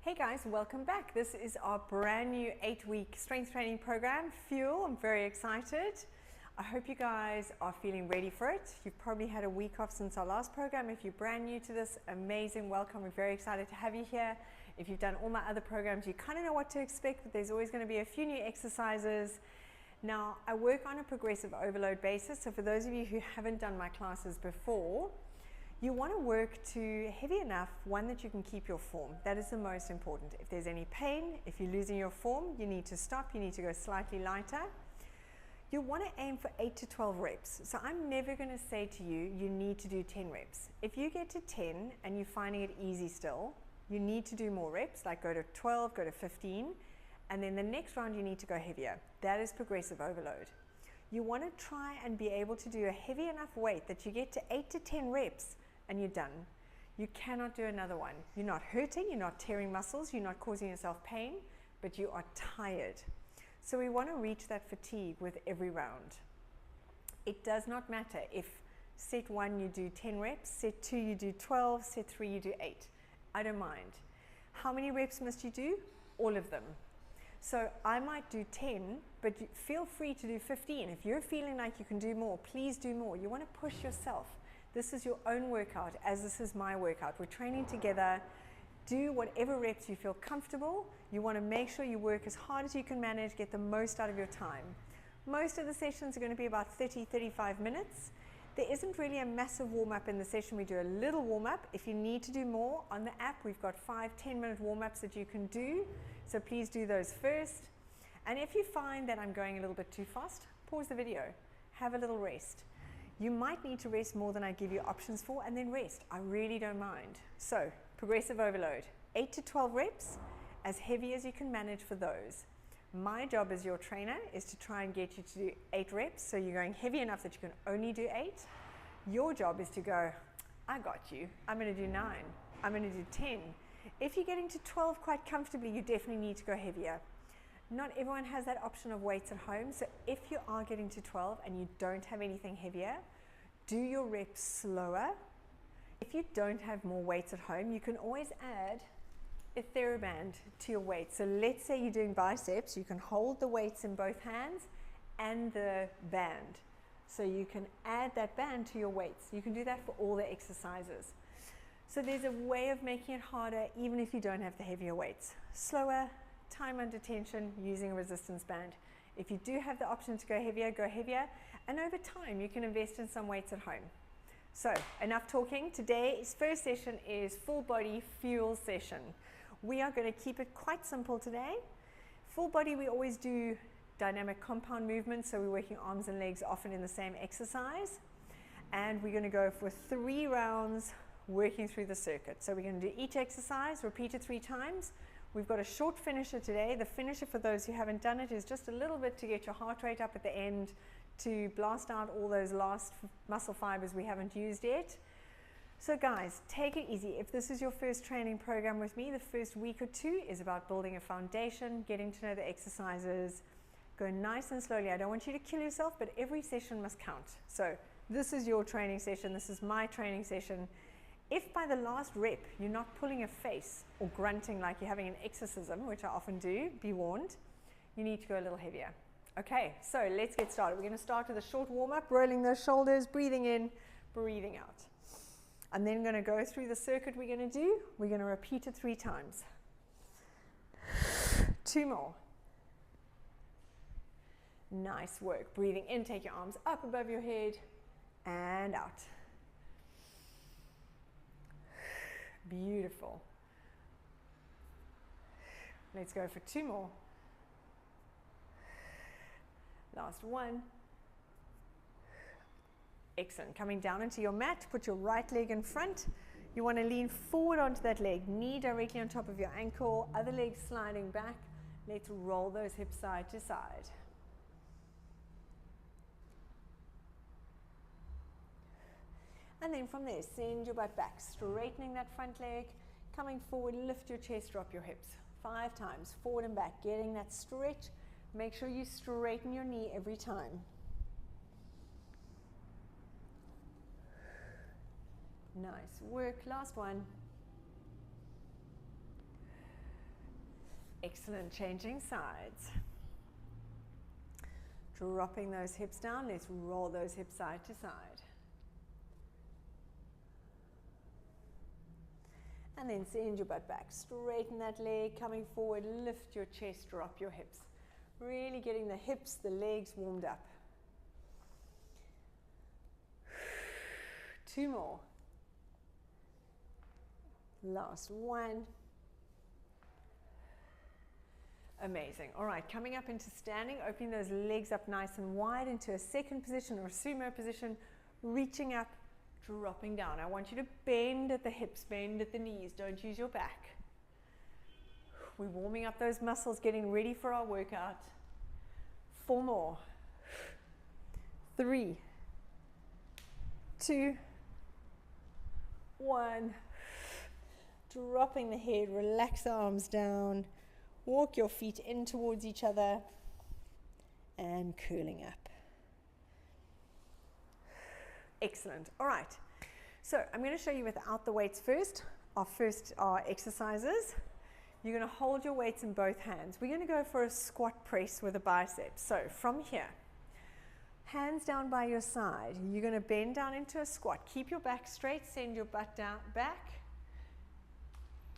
Hey guys, welcome back. This is our brand new 8-week strength training program, Fuel. I'm very excited. I hope you guys are feeling ready for it. You've probably had a week off since our last program. If you're brand new to this, amazing, welcome. We're very excited to have you here. If you've done all my other programs, you kind of know what to expect, but there's always going to be a few new exercises. Now, I work on a progressive overload basis, so for those of you who haven't done my classes before, you want to work to heavy enough, one, that you can keep your form. That is the most important. If there's any pain, if you're losing your form, you need to stop, you need to go slightly lighter. You want to aim for 8 to 12 reps. So I'm never going to say to you, you need to do 10 reps. If you get to 10 and you're finding it easy still, you need to do more reps, like go to 12, go to 15, and then the next round you need to go heavier. That is progressive overload. You want to try and be able to do a heavy enough weight that you get to 8 to 10 reps and you're done. You cannot do another one. You're not hurting, you're not tearing muscles, you're not causing yourself pain, but you are tired. So we want to reach that fatigue with every round. It does not matter if set 1 you do 10 reps, set 2 you do 12, set 3 you do 8. I don't mind. How many reps must you do? All of them. So I might do 10, but feel free to do 15. If you're feeling like you can do more, please do more. You want to push yourself. This is your own workout, as this is my workout. We're training together. Do whatever reps you feel comfortable. You want to make sure you work as hard as you can manage, get the most out of your time. Most of the sessions are going to be about 30-35 minutes. There isn't really a massive warm-up in the session. We do a little warm-up. If you need to do more, on the app we've got 5-10 minute warm-ups that you can do. So please do those first. And if you find that I'm going a little bit too fast, pause the video. Have a little rest. You might need to rest more than I give you options for, and then rest. I really don't mind. So, progressive overload, 8 to 12 reps, as heavy as you can manage for those. My job as your trainer is to try and get you to do 8 reps, so you're going heavy enough that you can only do 8. Your job is to go, I got you, I'm going to do 9, I'm going to do 10. If you're getting to 12 quite comfortably, you definitely need to go heavier. Not everyone has that option of weights at home, so if you are getting to 12 and you don't have anything heavier, do your reps slower. If you don't have more weights at home, you can always add a TheraBand to your weight. So let's say you're doing biceps, you can hold the weights in both hands and the band. So you can add that band to your weights. You can do that for all the exercises. So there's a way of making it harder even if you don't have the heavier weights. Slower, time under tension, using a resistance band. If you do have the option to go heavier, and over time you can invest in some weights at home. So enough talking. Today's first session is full body fuel session. We are going to keep it quite simple today. Full body, we always do dynamic compound movements, so we're working arms and legs often in the same exercise, and we're going to go for 3 rounds working through the circuit. So we're going to do each exercise, repeat it 3 times. We've got a short finisher today. The finisher, for those who haven't done it, is just a little bit to get your heart rate up at the end, to blast out all those last muscle fibers we haven't used yet. So guys, take it easy. If this is your first training program with me, the first week or 2 is about building a foundation, getting to know the exercises. Go nice and slowly. I don't want you to kill yourself, but every session must count. So this is your training session. This is my training session. If by the last rep you're not pulling a face or grunting like you're having an exorcism, which I often do, be warned, you need to go a little heavier. Okay, so let's get started. We're going to start with a short warm-up, rolling those shoulders, breathing in, breathing out. I'm then going to go through the circuit we're going to do. We're going to repeat it 3 times. 2 more. Nice work. Breathing in, take your arms up above your head and out. Beautiful. Let's go for 2 more. Last one. Excellent. Coming down into your mat, put your right leg in front. You want to lean forward onto that leg, knee directly on top of your ankle, other leg sliding back. Let's roll those hips side to side. And then from there, send your butt back, straightening that front leg, coming forward, lift your chest, drop your hips. 5 times, forward and back, getting that stretch. Make sure you straighten your knee every time. Nice work. Last one. Excellent, changing sides. Dropping those hips down, let's roll those hips side to side. And then send your butt back, straighten that leg, coming forward, lift your chest, drop your hips. Really getting the hips, the legs warmed up. 2 more. Last one. Amazing. All right, coming up into standing, opening those legs up nice and wide into a second position or a sumo position, reaching up, dropping down. I want you to bend at the hips, bend at the knees. Don't use your back. We're warming up those muscles, getting ready for our workout. 4 more. 3, 2, 1. Dropping the head, relax the arms down. Walk your feet in towards each other and curling up. Excellent. All right. So I'm going to show you without the weights first. Our exercises. You're going to hold your weights in both hands. We're going to go for a squat press with a bicep. So from here, hands down by your side. You're going to bend down into a squat. Keep your back straight. Send your butt down, back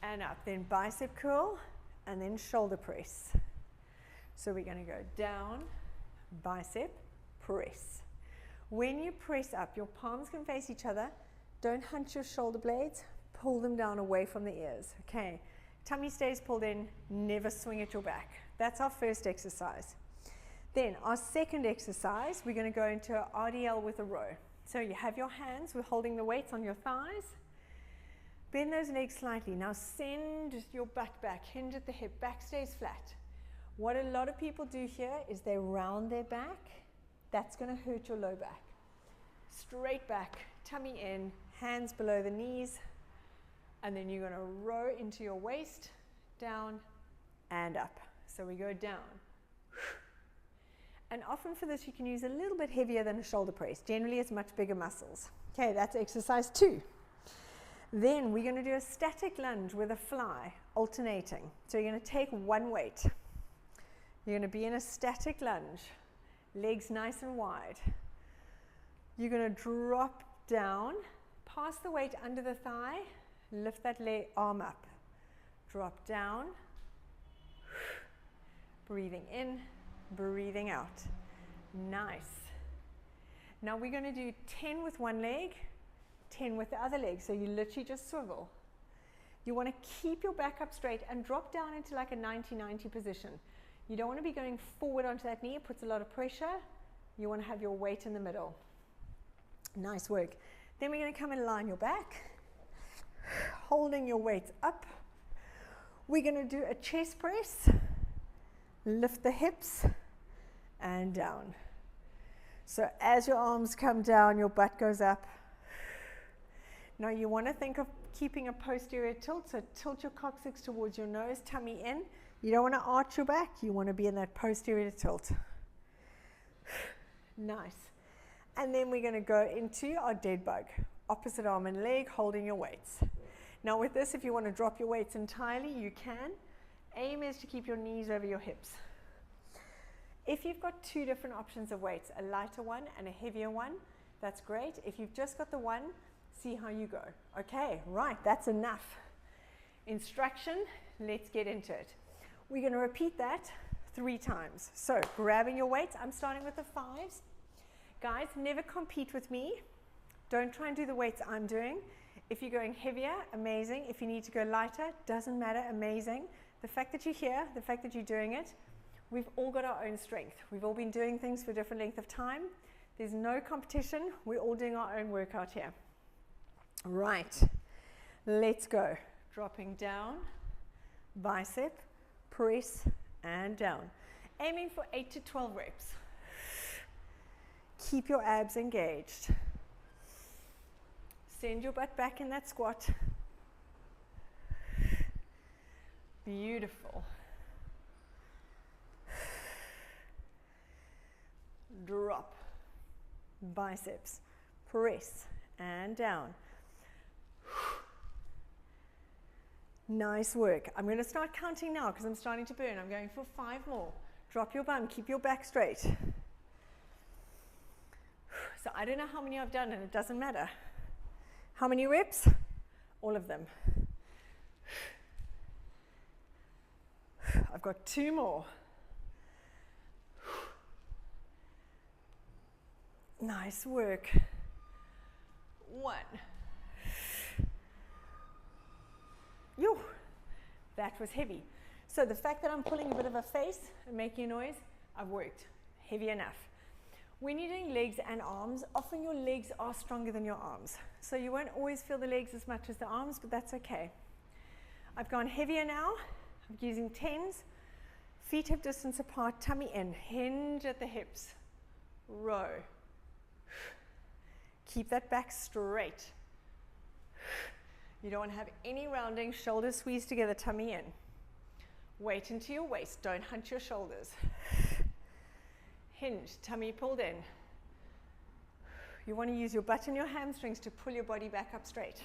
and up. Then bicep curl. And then shoulder press. So we're going to go down, bicep, press. When you press up, your palms can face each other. Don't hunch your shoulder blades. Pull them down away from the ears. Okay, tummy stays pulled in. Never swing at your back. That's our first exercise. Then our second exercise, we're going to go into an RDL with a row. So you have your hands, we're holding the weights on your thighs. Bend those legs slightly. Now send your butt back, hinge at the hip, back stays flat. What a lot of people do here is they round their back. That's going to hurt your low back. Straight back, tummy in, hands below the knees, and then you're going to row into your waist, down and up. So we go down. And often for this you can use a little bit heavier than a shoulder press. Generally it's much bigger muscles. Okay, that's exercise 2. Then we're going to do a static lunge with a fly, alternating. So you're going to take one weight. You're going to be in a static lunge, legs nice and wide. You're going to drop down, pass the weight under the thigh, lift that leg, arm up. Drop down, breathing in, breathing out. Nice. Now we're going to do 10 with one leg, 10 with the other leg, so you literally just swivel. You want to keep your back up straight and drop down into like a 90-90 position. You don't want to be going forward onto that knee, it puts a lot of pressure. You want to have your weight in the middle. Nice work. Then we're going to come and line your back, holding your weights up. We're going to do a chest press, lift the hips and down. So as your arms come down, your butt goes up. Now you want to think of keeping a posterior tilt, so tilt your coccyx towards your nose, tummy in. You don't want to arch your back, you want to be in that posterior tilt. Nice. And then we're going to go into our dead bug, opposite arm and leg, holding your weights. Now with this, if you want to drop your weights entirely, you can. Aim is to keep your knees over your hips. If you've got 2 different options of weights, a lighter one and a heavier one, that's great. If you've just got the one, see how you go. Okay, right, that's enough. Instruction, let's get into it. We're going to repeat that 3 times. So, grabbing your weights, I'm starting with the 5s. Guys, never compete with me. Don't try and do the weights I'm doing. If you're going heavier, amazing. If you need to go lighter, doesn't matter, amazing. The fact that you're here, the fact that you're doing it, we've all got our own strength. We've all been doing things for a different length of time. There's no competition. We're all doing our own workout here. Right, let's go. Dropping down, bicep, press, and down. Aiming for 8 to 12 reps. Keep your abs engaged. Send your butt back in that squat. Beautiful. Drop, biceps, press, and down. Nice work. I'm going to start counting now because I'm starting to burn. I'm going for 5 more. Drop your bum, keep your back straight. So I don't know how many I've done and it doesn't matter. How many reps? All of them. I've got 2 more. Nice work. 1. Yo, that was heavy. So the fact that I'm pulling a bit of a face and making a noise, I've worked. Heavy enough. When you're doing legs and arms, often your legs are stronger than your arms. So you won't always feel the legs as much as the arms, but that's okay. I've gone heavier now. I'm using 10s. Feet hip distance apart, tummy in. Hinge at the hips. Row. Keep that back straight. You don't want to have any rounding, shoulders squeeze together, tummy in. Weight into your waist, don't hunch your shoulders. Hinge, tummy pulled in. You want to use your butt and your hamstrings to pull your body back up straight.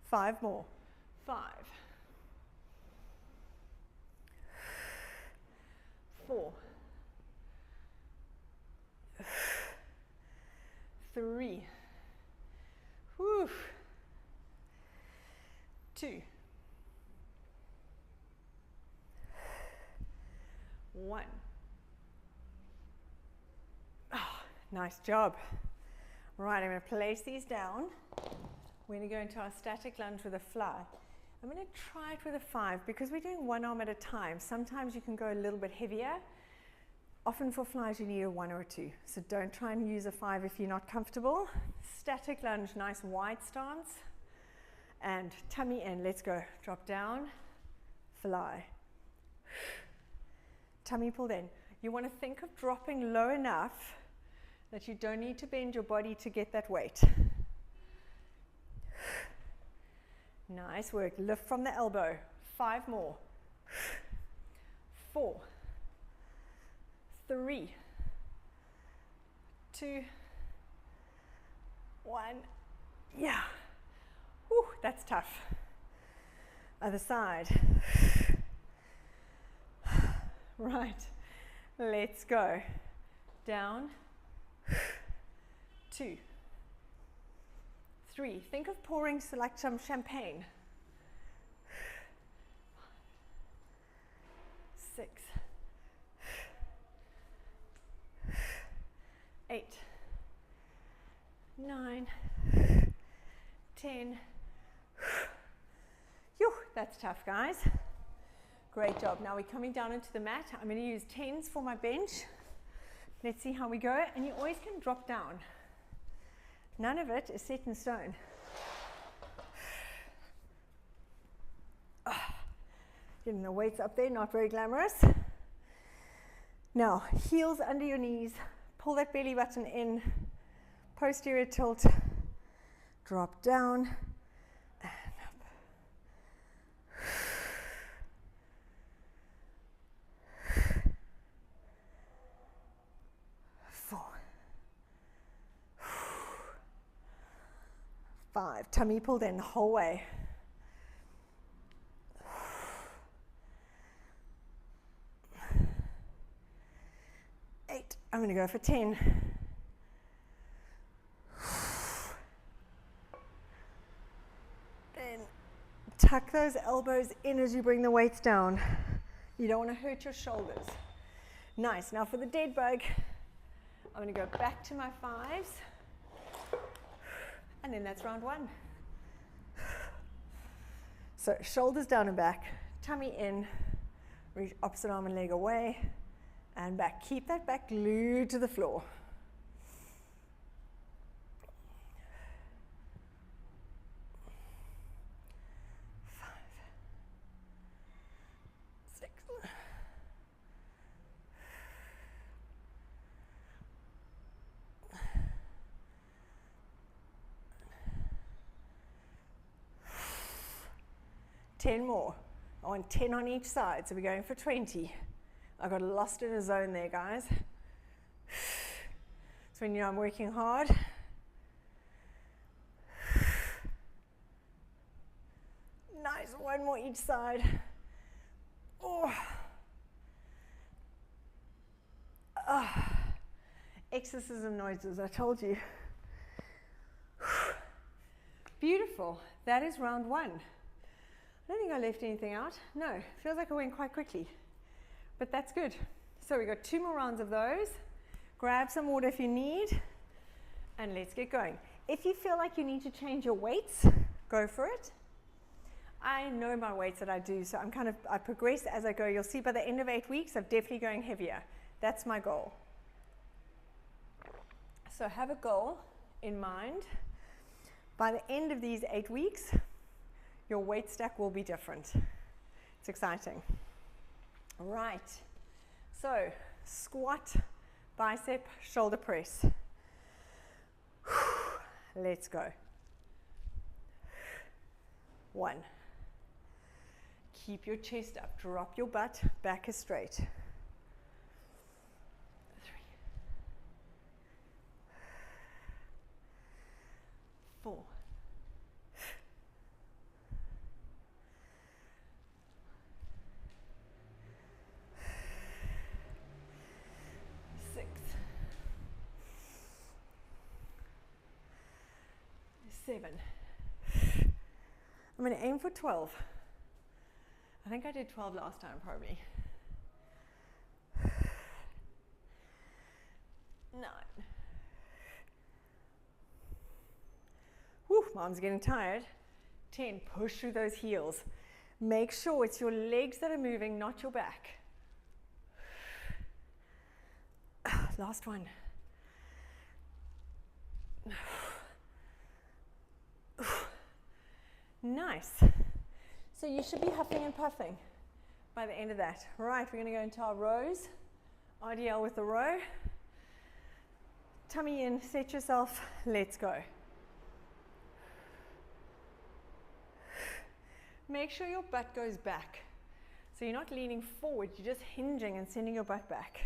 5 more. 5. 4. 3. Whew. 2. 1. Oh, nice job. Right, I'm going to place these down. We're going to go into our static lunge with a fly. I'm going to try it with a 5 because we're doing one arm at a time. Sometimes you can go a little bit heavier. Often for flies you need a 1 or a 2. So don't try and use a 5 if you're not comfortable. Static lunge, nice wide stance. And tummy in, let's go. Drop down, fly. Tummy pulled in. You want to think of dropping low enough that you don't need to bend your body to get that weight. Nice work. Lift from the elbow. 5 more. 4. 3. 2. 1. Yeah. Whew, that's tough. Other side. Right. Let's go. Down. 2. 3. Think of pouring like some champagne. 6. 8. 9. 10. Phew, that's tough, guys. Great job. Now we're coming down into the mat. I'm going to use 10s for my bench. Let's see how we go. And you always can drop down. None of it is set in stone. Getting the weights up there, not very glamorous. Now, heels under your knees. Pull that belly button in. Posterior tilt. Drop down. And up. 4. 5. Tummy pulled in the whole way. 8. I'm going to go for 10. 10. Tuck those elbows in as you bring the weights down. You don't want to hurt your shoulders. Nice. Now for the dead bug, I'm going to go back to my 5s. And then that's round 1. So shoulders down and back, tummy in, reach opposite arm and leg away, and back. Keep that back glued to the floor. 5, 6, 10 more. I want 10 on each side, so we're going for 20. I got lost in a zone there, guys. So when you know I'm working hard. One more each side. Oh. Exorcism noises, I told you. Beautiful. That is round one. I don't think I left anything out. No, feels like I went quite quickly, but that's good. So we got 2 more rounds of those. Grab some water if you need, and let's get going. If you feel like you need to change your weights, go for it. I know my weights that I do, so I progress as I go. You'll see by the end of 8 weeks, I'm definitely going heavier. That's my goal. So have a goal in mind. By the end of these 8 weeks, your weight stack will be different. It's exciting. All right. So squat, bicep, shoulder press. Let's go. 1. Keep your chest up. Drop your butt. Back is straight. 3. 4. 6. 7. I'm going to aim for 12. I think I did 12 last time, probably. 9. Whew, mom's getting tired. 10. Push through those heels. Make sure it's your legs that are moving, not your back. Last one. Nice. So you should be huffing and puffing by the end of that. Right, we're going to go into our rows. RDL with the row. Tummy in, set yourself. Let's go. Make sure your butt goes back. So you're not leaning forward, you're just hinging and sending your butt back.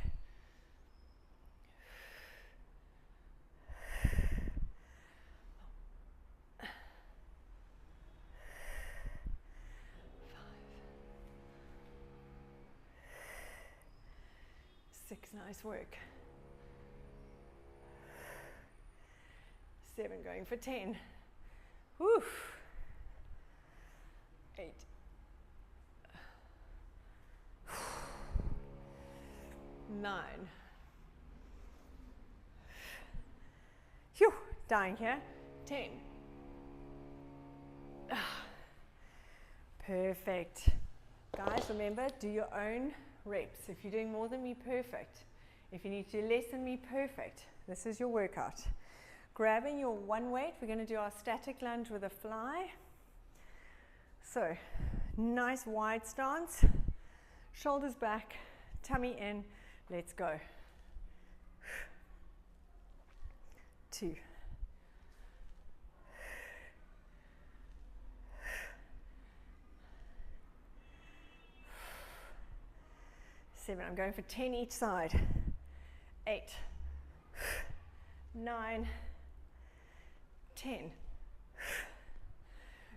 6, nice work. 7, going for 10. Whew. 8. 9. Phew, dying here. 10. Perfect. Guys, remember, do your own reps. If you're doing more than me, perfect. If you need to do less than me, perfect. This is your workout. Grabbing your one weight, we're going to do our static lunge with a fly. So, nice wide stance, shoulders back, tummy in, let's go. 2. 7, I'm going for 10 each side. 8, 9, 10.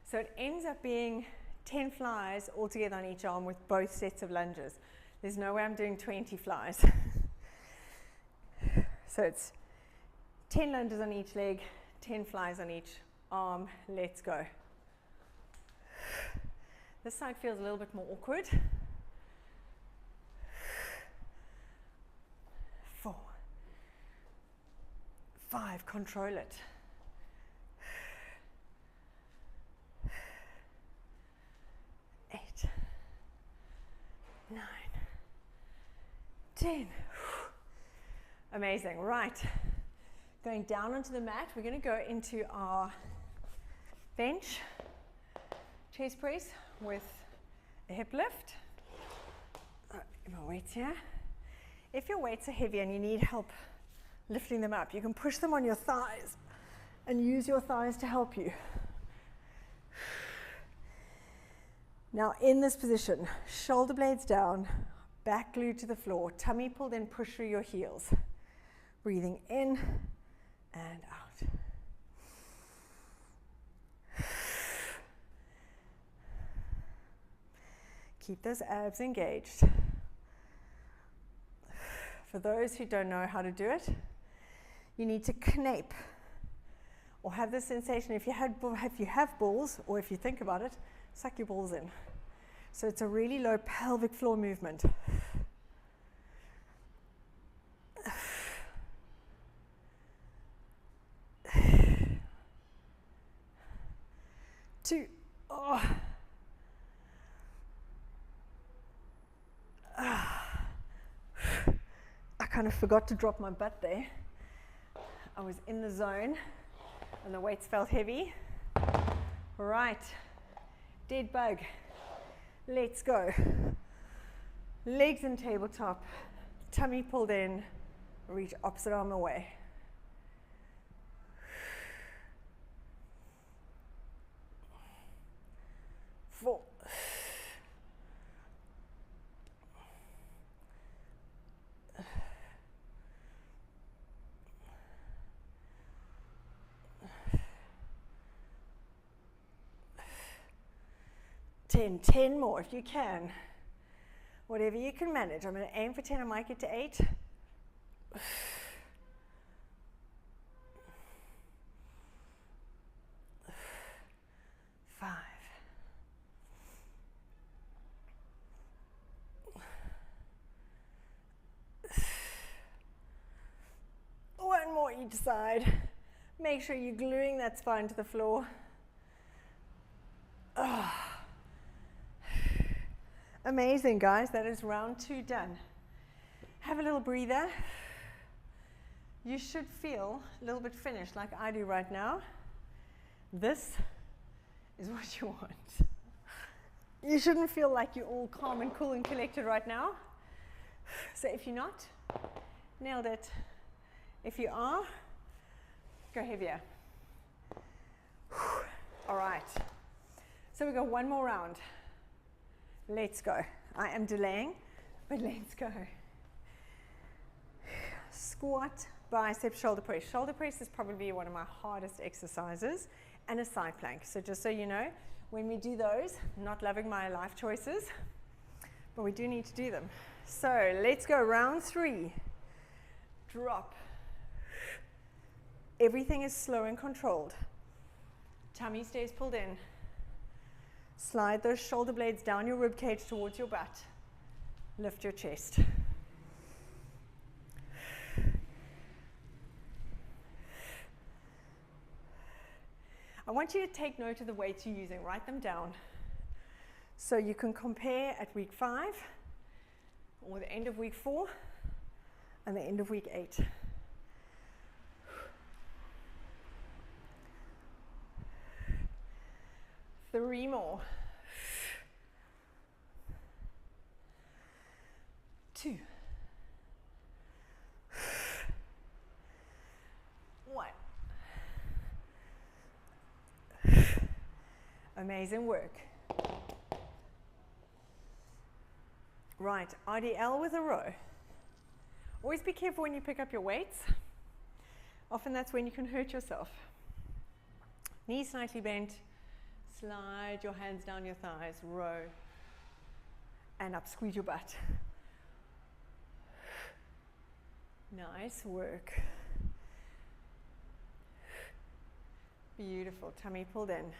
So it ends up being 10 flies altogether on each arm with both sets of lunges. There's no way I'm doing 20 flies. So it's 10 lunges on each leg, 10 flies on each arm. Let's go. This side feels a little bit more awkward. 4, 5, control it. 8, 9, 10. Amazing. Right. Going down onto the mat, we're going to go into our bench chest press with a hip lift. My weights here. If your weights are heavy and you need help lifting them up, you can push them on your thighs and use your thighs to help you. Now in this position, shoulder blades down, back glued to the floor, tummy pulled in, push through your heels. Breathing in and out. Keep those abs engaged. For those who don't know how to do it, you need to knape or have the sensation, if you have balls, or if you think about it, suck your balls in. So it's a really low pelvic floor movement. 2. Oh. I kind of forgot to drop my butt there. I was in the zone and the weights felt heavy. Right, dead bug. Let's go. Legs in tabletop, tummy pulled in, reach opposite arm away. Four. 10 more if you can. Whatever you can manage. I'm going to aim for 10, I might get to 8. 5. 1 more each side. Make sure you're gluing that spine to the floor. Amazing, guys. That is round 2 done. Have a little breather. You should feel a little bit finished like I do right now. This is what you want. You shouldn't feel like you're all calm and cool and collected right now. So if you're not, nailed it. If you are, go heavier. All right. So we got 1 more round. Let's go. I am delaying, but let's go. Squat, bicep, shoulder press. Shoulder press is probably one of my hardest exercises, and a side plank. So just so you know, when we do those, not loving my life choices, but we do need to do them. So let's go round 3. Drop. Everything is slow and controlled. Tummy stays pulled in. Slide those shoulder blades down your rib cage towards your butt. Lift your chest. I want you to take note of the weights you're using. Write them down. So you can compare at week 5, or the end of week 4, and the end of week 8. Three more. 2. 1. Amazing work. Right, RDL with a row. Always be careful when you pick up your weights. Often that's when you can hurt yourself. Knees slightly bent. Slide your hands down your thighs, row, and up, squeeze your butt. Nice work. Beautiful, tummy pulled in.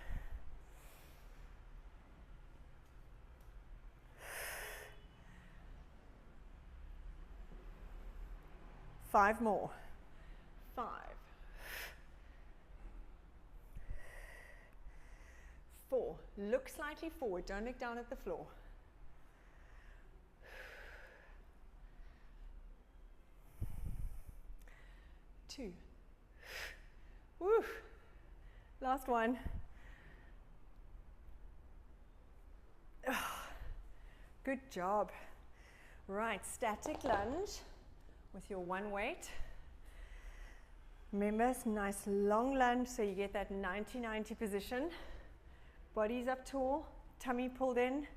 Five more. 5. 4. Look slightly forward, don't look down at the floor. 2. Woo. Last one. Good job. Right, static lunge with your one weight. Remember, it's a nice long lunge so you get that 90-90 position. Body's up tall, tummy pulled in.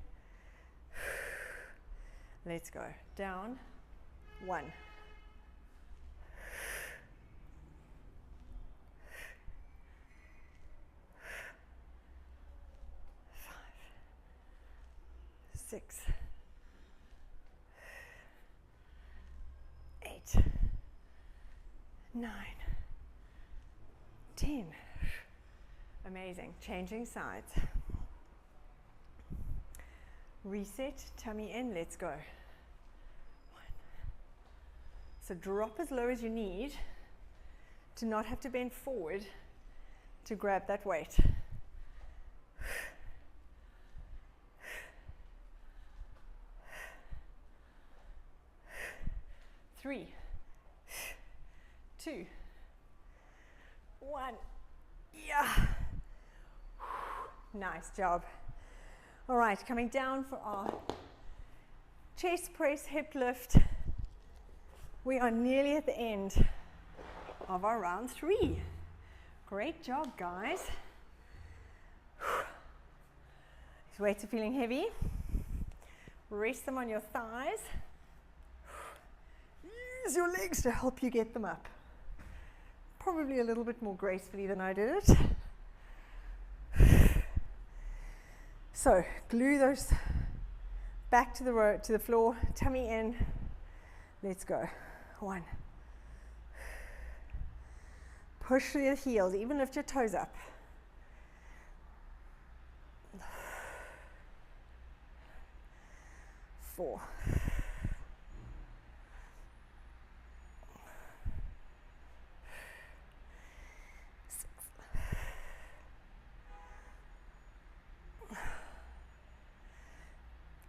Let's go. Down. 1. 5. 6, 8, 9, 10. Amazing. Changing sides. Reset, tummy in, let's go. 1. So drop as low as you need to not have to bend forward to grab that weight. 3, 2, 1. Yeah. Nice job. All right, coming down for our chest press, hip lift. We are nearly at the end of our round 3. Great job, guys. These weights are feeling heavy. Rest them on your thighs. Use your legs to help you get them up. Probably a little bit more gracefully than I did it. So glue those back to the floor, tummy in. Let's go. 1. Push through the heels, even lift your toes up. 4. 6.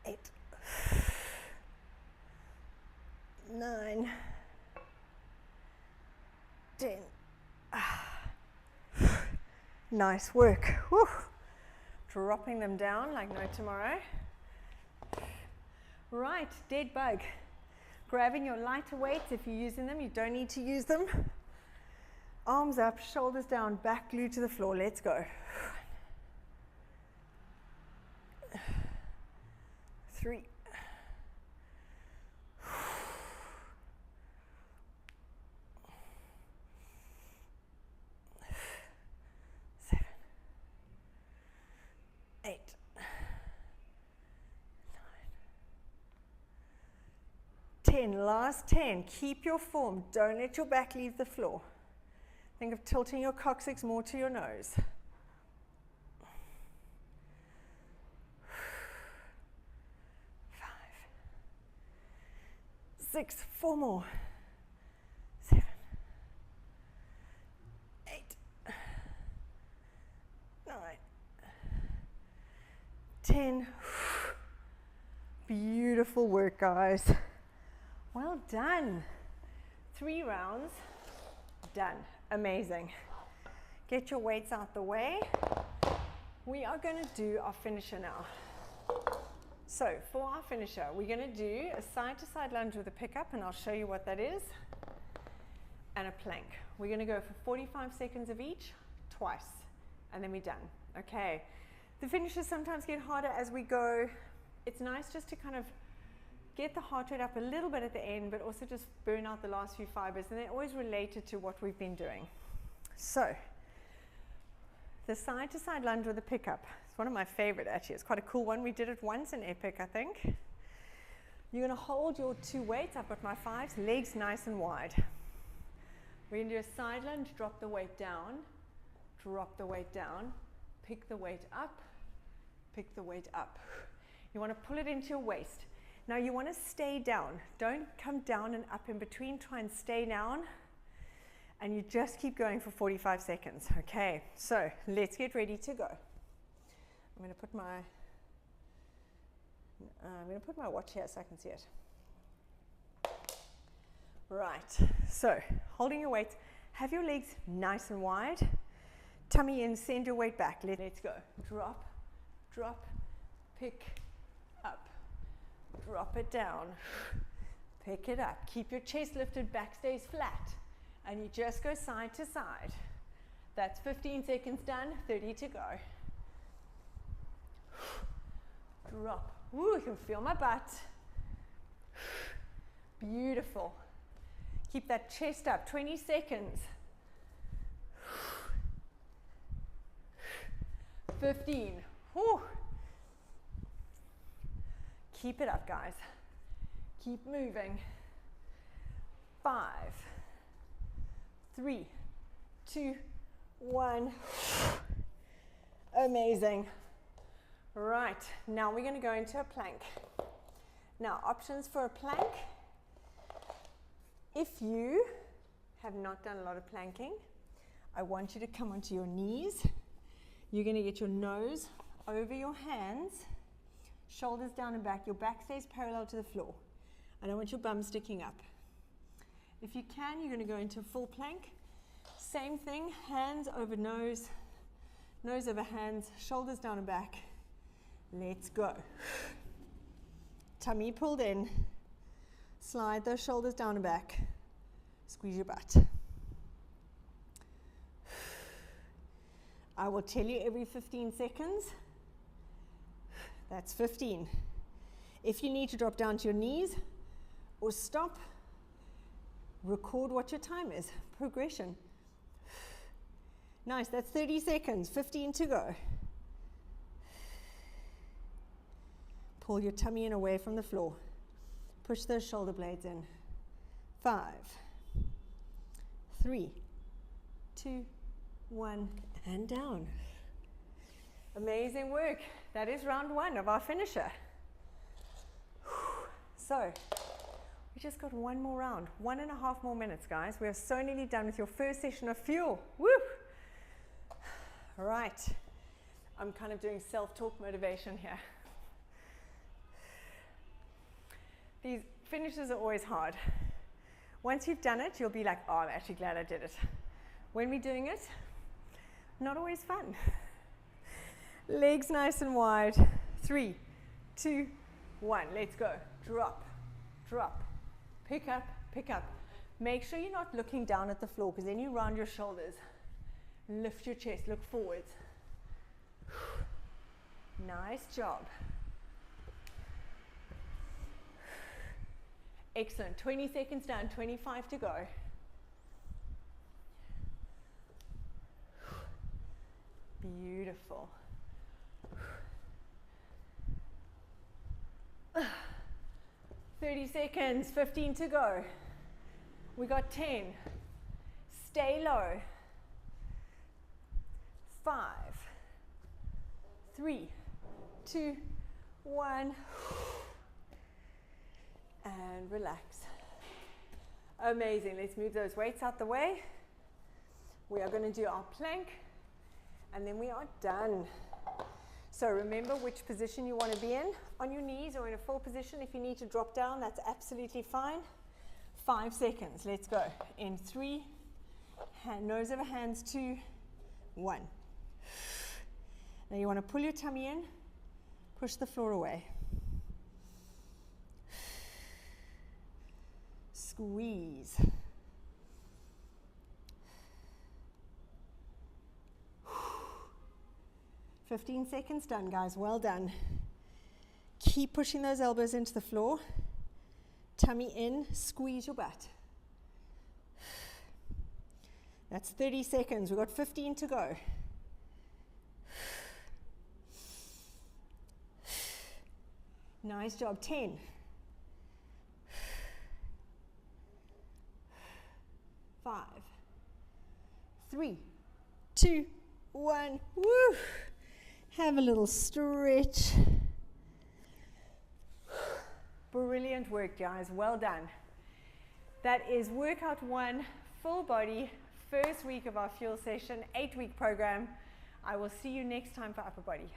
8. 9. 10. Nice work. Whew. Dropping them down like no tomorrow. Right, dead bug. Grabbing your lighter weights if you're using them. You don't need to use them. Arms up, shoulders down, back glued to the floor. Let's go. 3. 7. 8. 10, last 10. Keep your form. Don't let your back leave the floor. Think of tilting your coccyx more to your nose. 5, 6, 4 more. 7, 8, 9, 10. Beautiful work, guys. Well done. 3 rounds, done. Amazing. Get your weights out the way. We are going to do our finisher now. So for our finisher, we're going to do a side-to-side lunge with a pickup, and I'll show you what that is, and a plank. We're going to go for 45 seconds of each, twice, and then we're done. Okay. The finishers sometimes get harder as we go. It's nice just to kind of get the heart rate up a little bit at the end, but also just burn out the last few fibers, and they're always related to what we've been doing. So, the side-to-side lunge with a pickup. It's one of my favorite, actually. It's quite a cool one. We did it once in Epic, I think. You're going to hold your 2 weights. I've got my 5s, legs nice and wide. We're going to do a side lunge, drop the weight down, drop the weight down, pick the weight up, pick the weight up. You want to pull it into your waist. Now you want to stay down. Don't come down and up in between. Try and stay down. And you just keep going for 45 seconds. Okay, so let's get ready to go. I'm going to put my watch here so I can see it. Right, so holding your weight, have your legs nice and wide. Tummy in, send your weight back. Let's go. Drop, drop, pick, up. Drop it down, pick it up, keep your chest lifted, back stays flat, and you just go side to side. That's 15 seconds done, 30 to go. Drop. Ooh, you can feel my butt. Beautiful. Keep that chest up, 20 seconds. 15. Whew. Keep it up, guys. Keep moving. 5, 3, 2, 1. Amazing. Right, now we're going to go into a plank. Now, options for a plank. If you have not done a lot of planking, I want you to come onto your knees. You're going to get your nose over your hands, shoulders down and back. Your back stays parallel to the floor. I don't want your bum sticking up. If you can, you're going to go into a full plank. Same thing, hands over nose, nose over hands, shoulders down and back. Let's go. Tummy pulled in. Slide those shoulders down and back. Squeeze your butt. I will tell you every 15 seconds. That's 15. If you need to drop down to your knees or stop, record what your time is. Progression. Nice, that's 30 seconds, 15 to go. Pull your tummy in away from the floor. Push those shoulder blades in. 5, 3, 2, 1, and down. Amazing work. That is round 1 of our finisher. So, we just got one more round. 1.5 more minutes, guys. We are so nearly done with your first session of fuel. Woo! All right. I'm kind of doing self-talk motivation here. These finishes are always hard. Once you've done it, you'll be like, oh, I'm actually glad I did it. When we're doing it, not always fun. Legs nice and wide. 3, 2, 1. Let's go. Drop, drop. Pick up, pick up. Make sure you're not looking down at the floor because then you round your shoulders. Lift your chest, look forwards. Nice job. Excellent. 20 seconds down, 25 to go. Beautiful. 30 seconds, 15 to go. We got 10. Stay low. 5, 3, 2, 1. And relax. Amazing. Let's move those weights out the way. We are going to do our plank and then we are done. So remember which position you want to be in, on your knees or in a full position. If you need to drop down, that's absolutely fine. 5 seconds. Let's go. In 3, nose over hands, 2, 1. Now you want to pull your tummy in, push the floor away. Squeeze. "15 seconds done, guys. Well done. Keep pushing those elbows into the floor. Tummy in, squeeze your butt. That's 30 seconds. We've got 15 to go. Nice job. 10. 5, 3, 2, 1. Woo! Have a little stretch. Brilliant work, guys. Well done. That is workout 1, full body, first week of our fuel session, 8-week program. I will see you next time for upper body.